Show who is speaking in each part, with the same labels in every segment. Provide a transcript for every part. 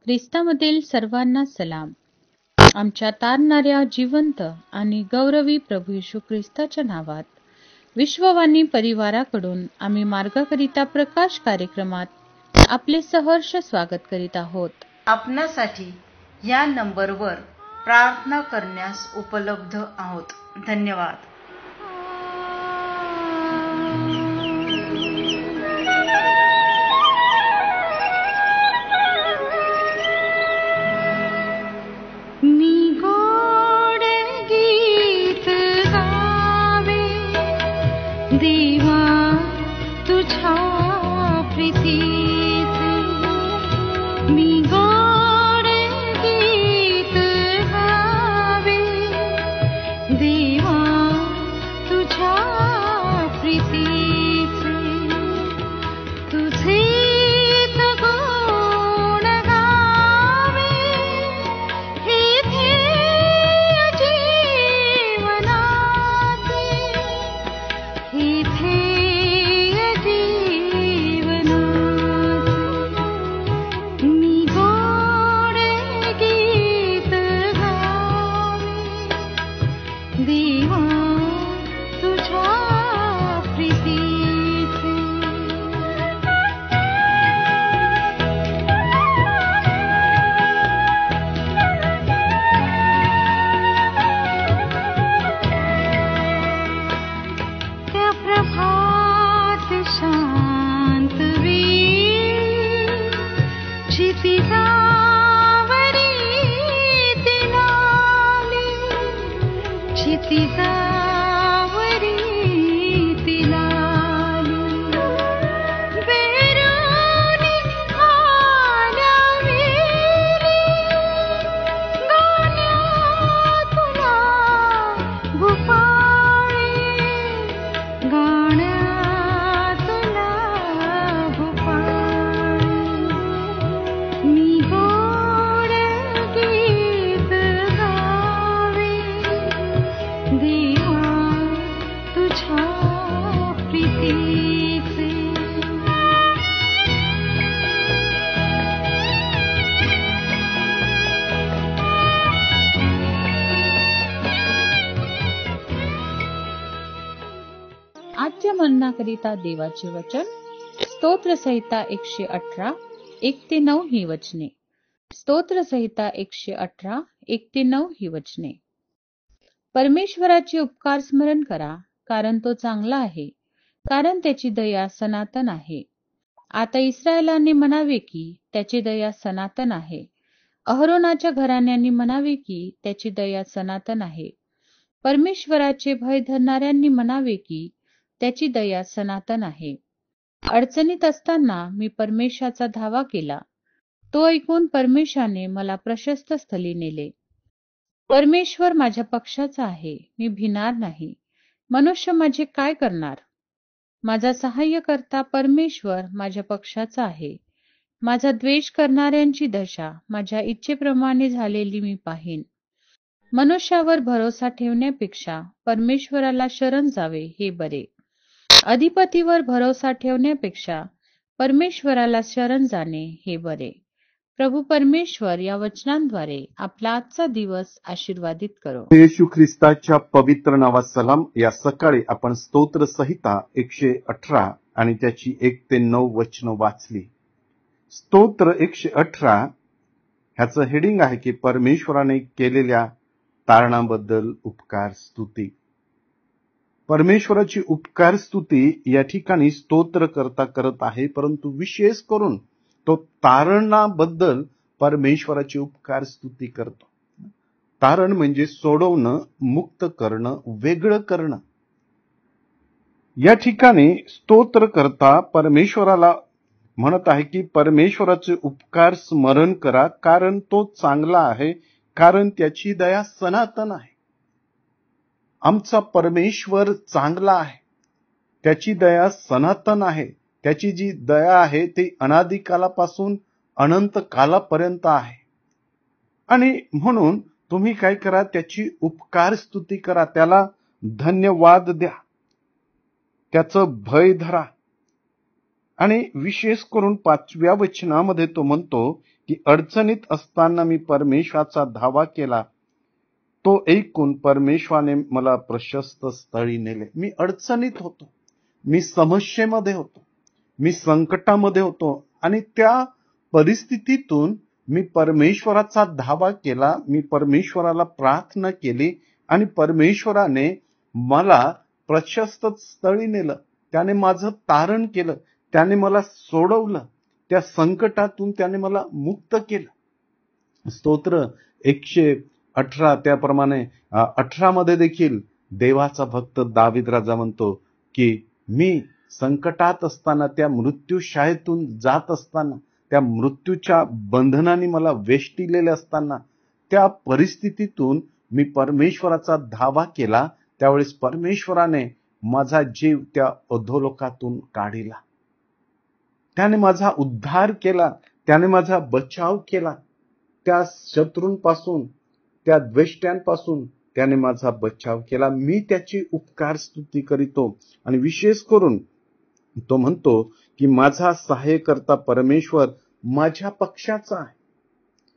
Speaker 1: ख्रिस्तामधील सर्वांना सलाम. आमच्या तारणाऱ्या जिवंत आणि गौरवी प्रभू येशू ख्रिस्ताच्या नावात विश्ववाणी परिवाराकडून आम्ही मार्गाकरिता प्रकाश कार्यक्रमात आपले सहर्ष स्वागत करीत आहोत.
Speaker 2: आपणासाठी या नंबरवर प्रार्थना करण्यास उपलब्ध आहोत. धन्यवाद.
Speaker 1: आजच्या मननाकरिता देवाचे वचन स्तोत्रसंहिता 118 1-9 ही वचने. स्तोत्रसंहिता 118 1-9 ही वचने. परमेश्वराचे उपकार स्मरण करा, कारण तो चांगला आहे, कारण त्याची दया सनातन आहे. आता इस्रायलाने म्हणावे की त्याची दया सनातन आहे. अहरोनाच्या घराण्यांनी म्हणावे की त्याची दया सनातन आहे. परमेश्वराचे भय धरणाऱ्यांनी म्हणावे की त्याची दया सनातन आहे. अडचणीत असताना मी परमेश्वराचा धावा केला. तो ऐकून परमेश्वराने मला प्रशस्त स्थली नेले. परमेश्वर माझ्या पक्षाचा आहे, मी भिणार नाही. मनुष्य माझे काय करणार? माझा सहाय्यकर्ता परमेश्वर माझ्या पक्षाचा आहे. माझा द्वेष करणाऱ्यांची दशा माझ्या इच्छेप्रमाणे झालेली मी पाहीन. मनुष्यावर भरोसा ठेवण्यापेक्षा परमेश्वराला शरण जावे हे बरे. अधिपतीवर भरोसा ठेवण्यापेक्षा परमेश्वराला शरण जाणे हे बरे. प्रभू परमेश्वर या वचनांद्वारे आपला आजचा दिवस आशीर्वादित करो.
Speaker 3: येशू ख्रिस्ताच्या पवित्र नावात सलाम. या सकाळी आपण स्तोत्र संहिता 118 आणि त्याची 1-9 वचन वाचली. स्तोत्र 118 ह्याचं हेडिंग आहे की परमेश्वराने केलेल्या तारणाबद्दल उपकार स्तुती. परमेश्वराची उपकार स्तुती या ठिकाणी स्तोत्र करत आहे, परंतु विशेष करून तो तारणाबद्दल परमेश्वराची उपकार स्तुती करतो. तारण म्हणजे सोडवणं, मुक्त करणं, वेगळं करणं. या ठिकाणी स्तोत्रकर्ता परमेश्वराला म्हणत आहे की परमेश्वराचे उपकार स्मरण करा, कारण तो चांगला आहे, कारण त्याची दया सनातन आहे. आमचा परमेश्वर चांगला आहे, त्याची दया सनातन आहे. त्याची जी दया आहे ती अनादी कालापासून अनंत कालापर्यंत आहे. आणि म्हणून तुम्ही काय करा, त्याची उपकार स्तुती करा, त्याला धन्यवाद द्या, त्याचं भय धरा आणि विशेष करून 5व्या वचनामध्ये तो म्हणतो की अडचणीत असताना मी परमेश्वराचा धावा केला, तो ऐकून परमेश्वराने मला प्रशस्त स्थळी नेले. मी अडचणीत होतो, मी समस्येमध्ये होतो, मी संकटामध्ये होतो आणि त्या परिस्थितीतून मी परमेश्वराचा धावा केला, मी परमेश्वराला प्रार्थना केली आणि परमेश्वराने मला प्रशस्त स्थळी नेलं. त्याने माझं तारण केलं, त्याने मला सोडवलं, त्या संकटातून त्याने मला मुक्त केलं. स्तोत्र 118 त्याप्रमाणे 18 मध्ये देखील देवाचा भक्त दावीद राजा म्हणतो की मी संकटात असताना, त्या मृत्यूशायेतून जात असताना, त्या मृत्यूच्या बंधनाने मला वेष्टिलेले असताना, त्या परिस्थितीतून मी परमेश्वराचा धावा केला. त्यावेळेस परमेश्वराने माझा जीव त्या अधोलोकातून काढिला, त्याने माझा उद्धार केला, त्याने माझा बचाव केला. त्या शत्रूंपासून, त्या द्वेष्ट्यांपासून त्याने माझा बचाव केला. मी त्याची उपकार स्तुती करीतो. आणि विशेष करून तो म्हणतो की माझा सहाय्यकर्ता परमेश्वर माझ्या पक्षाचा आहे.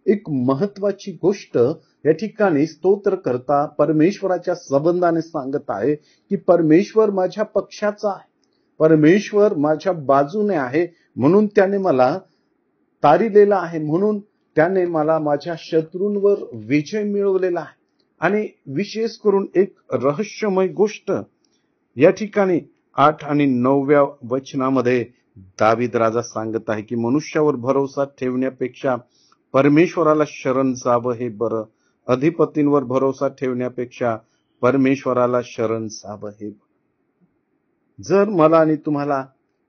Speaker 3: एक महत्वाची गोष्ट या ठिकाणी स्तोत्रकर्ता परमेश्वराच्या संबंधाने सांगत आहे की परमेश्वर माझ्या पक्षाचा आहे, परमेश्वर माझ्या बाजूने आहे, म्हणून त्याने मला तारिलेला आहे, म्हणून त्याने मला माझ्या शत्रूंवर विजय मिळवलेला आहे. आणि विशेष करून एक रहस्यमय गोष्ट या ठिकाणी 8 आणि 9व्या वचनामध्ये दावीद राजा सांगत आहे की मनुष्यावर भरोसा ठेवण्यापेक्षा परमेश्वराला शरण जावं हे बरं, अधिपतींवर भरोसा ठेवण्यापेक्षा परमेश्वराला शरण जावं हे बरं. जर मला आणि तुम्हाला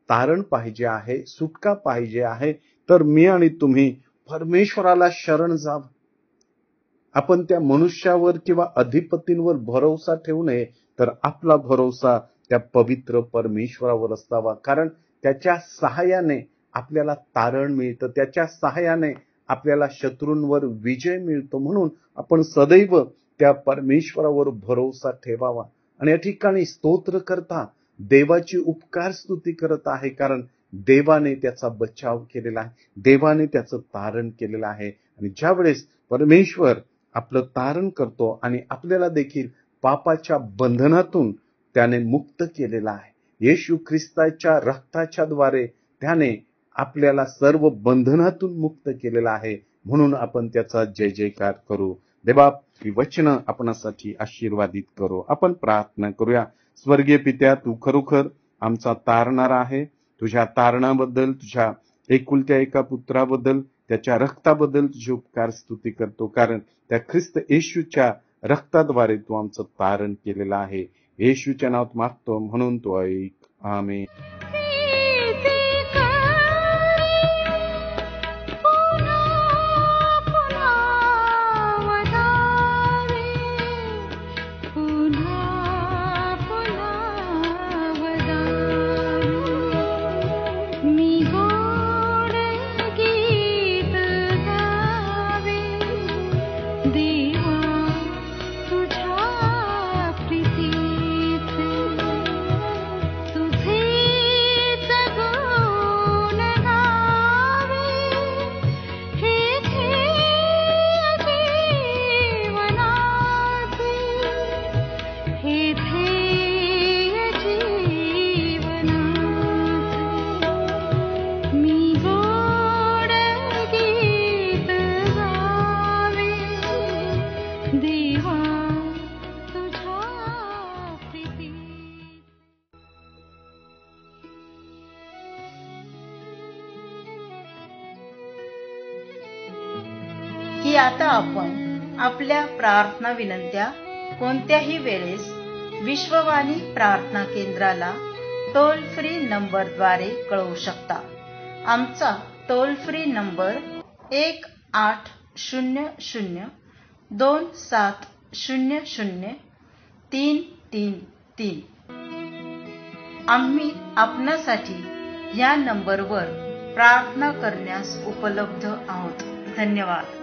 Speaker 3: तारण पाहिजे आहे, सुटका पाहिजे आहे, तर मी आणि तुम्ही परमेश्वराला शरण जावं. आपण त्या मनुष्यावर किंवा अधिपतींवर भरोसा ठेवू नये, तर आपला भरोसा त्या पवित्र परमेश्वरावर असावा. कारण त्याच्या सहाय्याने आपल्याला तारण मिळतं, त्याच्या सहाय्याने आपल्याला शत्रूंवर विजय मिळतो. म्हणून आपण सदैव त्या परमेश्वरावर भरोसा ठेवावा. आणि या ठिकाणी स्तोत्र करता देवाची उपकार स्तुती करत आहे, कारण देवाने त्याचा बचाव केलेला आहे, देवाने त्याचं तारण केलेलं आहे. आणि ज्यावेळेस परमेश्वर आपलं तारण करतो आणि आपल्याला देखील पापाच्या बंधनातून त्याने मुक्त केलेला आहे. येशू ख्रिस्ताच्या रक्ताच्या द्वारे त्याने आपल्याला सर्व बंधनातून मुक्त केलेला आहे. म्हणून आपण त्याचा जय जयकार करू. देवा ही वचनं आपणासाठी आशीर्वादित करू. आपण प्रार्थना करूया. स्वर्गीय पित्या, तू खरोखर आमचा तारणारा आहे. तुझ्या तारणाबद्दल, तुझ्या एकुलत्या एका पुत्राबद्दल, त्याच्या रक्ताबद्दल तुझी उपकार स्तुती करतो. कारण त्या ख्रिस्त येशूच्या रक्ताद्वारे तू आमचं तारण केलेलं आहे. येशूच्या नावात मागतो, म्हणून तो ऐक. आमेन.
Speaker 2: की आता आपण आपल्या प्रार्थना विनंत्या कोणत्याही वेळेस विश्ववाणी प्रार्थना केंद्राला टोल फ्री नंबरद्वारे कळवू शकता. आमचा टोल फ्री नंबर 1-800-2700-333. आम्ही आपणासाठी या नंबरवर प्रार्थना करण्यास उपलब्ध आहोत. धन्यवाद.